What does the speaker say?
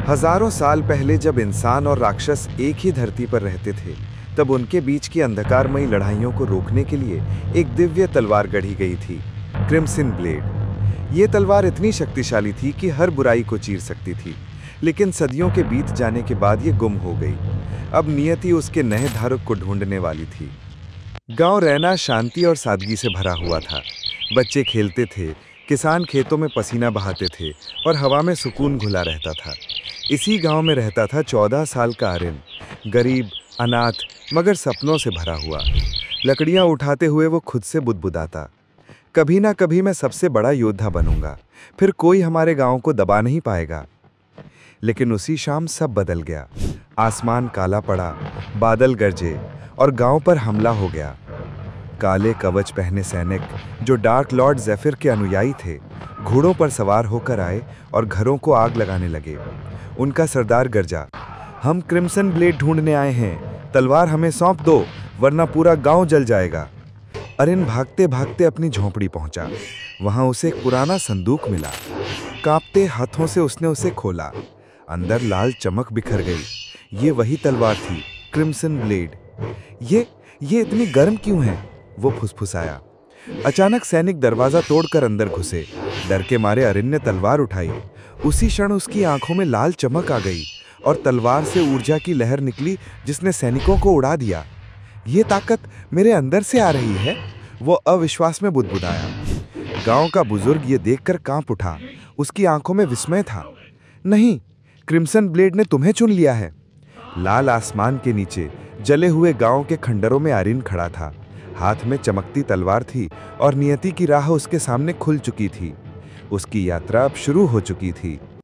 हजारों साल पहले जब इंसान और राक्षस एक ही धरती पर रहते थे, तब उनके बीच की अंधकारमयी लड़ाइयों को रोकने के लिए एक दिव्य तलवार गढ़ी गई थी, क्रिम्सन ब्लेड। ये तलवार इतनी शक्तिशाली थी कि हर बुराई को चीर सकती थी, लेकिन सदियों के बीत जाने के बाद ये गुम हो गई। अब नियति उसके नए धारक को ढूंढने वाली थी। गांव रहना शांति और सादगी से भरा हुआ था। बच्चे खेलते थे, किसान खेतों में पसीना बहाते थे और हवा में सुकून घुला रहता था। इसी गांव में रहता था 14 साल का आर्यन, गरीब, अनाथ, मगर सपनों से भरा हुआ। लकड़ियां उठाते हुए वो खुद से बुदबुदाता, कभी ना कभी मैं सबसे बड़ा योद्धा बनूंगा, फिर कोई हमारे गांव को दबा नहीं पाएगा। लेकिन उसी शाम सब बदल गया। आसमान काला पड़ा, बादल गरजे और गांव पर हमला हो गया। काले कवच पहने सैनिक, जो डार्क लॉर्ड ज़ेफिर के अनुयायी थे, घोड़ों पर सवार होकर आए और घरों को आग लगाने लगे। उनका सरदार गरजा, हम क्रिम्सन ब्लेड ढूंढने आए हैं, तलवार हमें सौंप दो, वरना पूरा गांव जल जाएगा। अरिन भागते भागते अपनी झोंपड़ी पहुंचा। वहां उसे एक पुराना संदूक मिला। कांपते हाथों से उसने उसे खोला। अंदर लाल चमक बिखर गई। ये वही तलवार थी, क्रिम्सन ब्लेड। ये इतनी गर्म क्यों है? वो फुसफुसाया। अचानक सैनिक दरवाजा तोड़कर अंदर घुसे। डर के मारे अरिन ने तलवार उठाई। उसी क्षण उसकी आंखों में लाल चमक आ गई और तलवार से ऊर्जा की लहर निकली जिसने सैनिकों को उड़ा दिया। ये ताकत मेरे अंदर से आ रही है, वो अविश्वास में बुदबुदाया। गांव का बुजुर्ग ये देखकर कांप उठा। उसकी आंखों में विस्मय था। नहीं, क्रिम्सन ब्लेड ने तुम्हें चुन लिया है। लाल आसमान के नीचे जले हुए गांव के खंडरों में आर्यन खड़ा था। हाथ में चमकती तलवार थी और नियति की राह उसके सामने खुल चुकी थी। उसकी यात्रा अब शुरू हो चुकी थी।